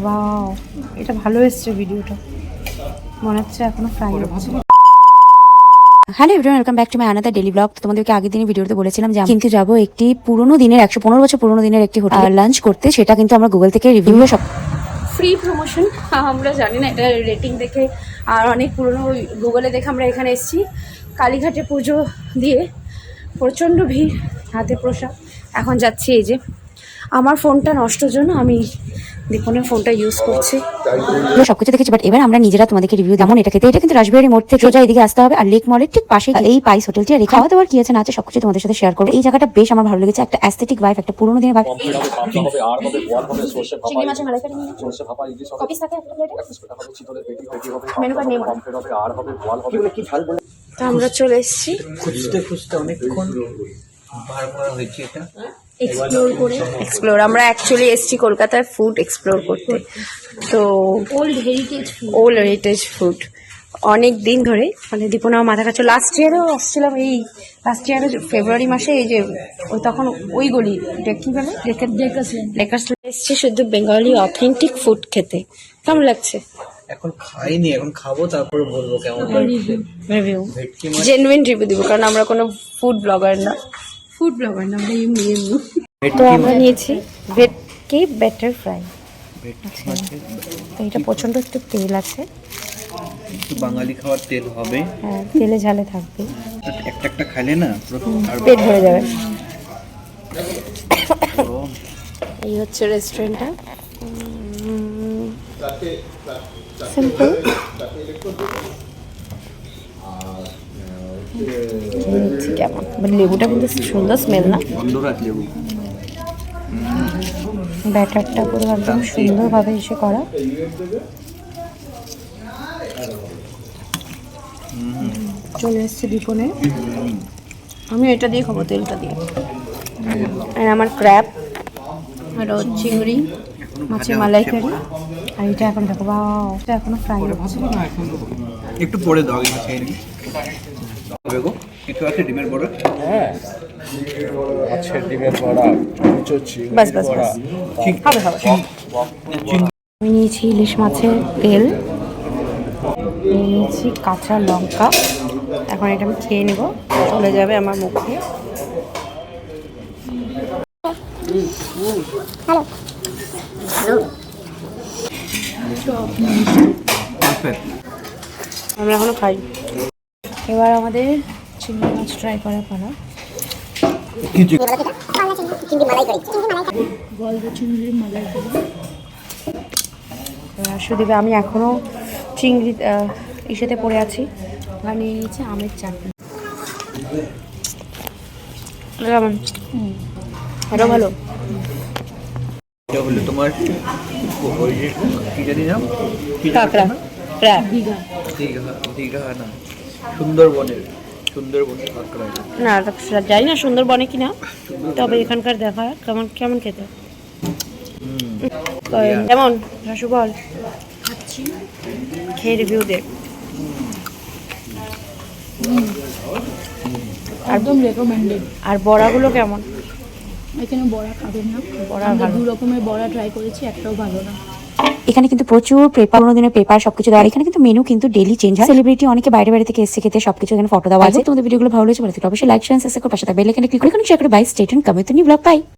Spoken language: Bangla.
ওয়াও, এটা ভালো এসছে ভিডিওটা, মনে হচ্ছে এখনো ফ্রাই হচ্ছে। Hello everyone, welcome back to my another daily blog. তোমাদেরকে আগের দিনের ভিডিওতে বলেছিলাম যে কিন্তু যাবো একটি পুরোনো দিনের 115 বছর পুরোনো দিনের একটি হোটেল লাঞ্চ করতে। সেটা কিন্তু আমরা গুগল থেকে রিভিউ সব ফ্রি প্রমোশন, আমরা জানি না এটা রেটিং দেখে আর অনেক পুরোনো গুগলে দেখে আমরা এখানে এসেছি। কালীঘাটে পুজো দিয়ে প্রচণ্ড ভিড়, হাতে প্রসাদ। এখন যাচ্ছি, এই যে আমার ফোনটা নষ্টর জন্য আমি দীপনের ফোনটা ইউজ করছি। সবকিছু দেখেছি, বাট এবার আমরা নিজেরা তোমাদেরকে রিভিউ যেমন এটা খেতে। এটা কিন্তু রাসবিহারী মোড় থেকে সোজা এদিকে আসতে হবে, আর লেক মলের ঠিক পাশে এই পাইস হোটেলটি। আর খাওয়া দাওয়ার কি আছে না আছে সবকিছু তোমাদের সাথে শেয়ার করবো। এই জায়গাটা বেশ আমার ভালো লেগেছে, একটা অ্যাস্থেটিক ভাইব, একটা পুরোনো দিনের ভাইব। চিংড়ি মাছের মালাইকারি কপিস থাকে একটা প্লেটে, মেনু কার্ড নেই মনে। তো আমরা চলে এসেছি খুঁজতে খুঁজতে অনেকক্ষণ বার করা হয়েছে এটা এক্সপ্লোর। আমরা অ্যাকচুয়ালি এসেছি কলকাতার ফুড এক্সপ্লোর করতে। তো ওল্ড হেরিটেজ ফুড অনেক দিন ধরে, মানে দীপনা মাথা কাছে লাস্ট ইয়ারও আসছিলাম, এই লাস্ট ইয়ারও ফেব্রুয়ারি মাসে, এই যে ওই তখন ওই গলি কি বলে লেকার্স এসছে শুধু বেঙ্গলি অথেন্টিক ফুড খেতে। কেমন লাগছে? এখন খাইনি, এখন খাবো তারপরে বলবো কেমন রিভিউ, জেনুইন রিভিউ দিব, কারণ আমরা কোনো ফুড ব্লগার না আমরা এমনি। তো আমরা নিয়েছি ভেটকি ব্যাটার ফ্রাই। তো এটা প্রচন্ড একটু তেল আছে, একটু বাঙালি খাওয়ার তেল হবে। হ্যাঁ, তেলে ঝালে থাকবে, একটা একটা খাইলে না আর পেট ভরে যাবে। এই হচ্ছে রেস্টুরেন্টটা, সিম্পল। কেমন লেবুটা কিন্তু সুন্দর স্মেল না? গন্ধরাজ লেবু। ব্যাটারটা পুরো একদম সুন্দরভাবে এসে করা। চলে এসছে দীপনে, আমি এটা দিয়ে খাবো, তেলটা দিয়ে। আর আমার ক্র্যাব আর চিংড়ি মাছের মালাইকারি, আর এটা এখন দেখো, বাও, এটা এখনো ফ্রাই হচ্ছে। একটু পরে দাও, এটা খেয়ে নিই। দেখো একটু আছে ডিমের বড়া। হ্যাঁ, মাছের ডিমের বড়া, বাস বাস বাস, হবে হবে। আমি নিয়েছি ইলিশ মাছের তেল, নিয়েছি কাঁচা লঙ্কা। এখন এটা আমি খেয়ে নেব, চলে যাবে আমার মুখে। আমরা এখনো খাই। এবার আমাদের চিংড়ি মাছ ট্রাই করার পালা। সুদীপে আমি এখনো চিংড়ি ইসেতে পড়ে আছি। বানিয়ে নিয়েছি আমের চাটনি, কেমন? এটাও ভালো। এটা হলো তোমার ওই যে কি জানি নাম, কাঁকড়া, ক্র্যাব, দীঘা না, সুন্দরবনের কাঁকড়া। না জানি না সুন্দরবনে কিনা, তবে এখানকার দেখা কেমন কেমন খেতে। কেমন রাসু বল, খেয়ে রিভিউ দে। একদম রেকমেন্ডেড। আর বড়াগুলো কেমন? এখানে বড়া খাবেন না, বড়া আমরা ভালো। 2 রকমের বড়া ট্রাই করেছি, একটাও ভালো না। এখানে কিন্তু প্রচুর পেপার, পুরোনো দিনের পেপার সবকিছু দেওয়া। এখানে কিন্তু মেনু কিন্তু ডেইলি চেঞ্জ হয়। সেলিব্রিটি অনেকে বাইরে বাইরে থেকে এসে খেতে, সবকিছু এখানে ফটো দেওয়া আছে। তোমাদের ভিডিওগুলো ভালো লেগেছে অবশ্যই লাইক শেয়ার সাবস্ক্রাইব করে পাশে থাকবে, বেল আইকনে ক্লিক করে শেয়ার করে। Bye, stay tuned, comment new blog, by.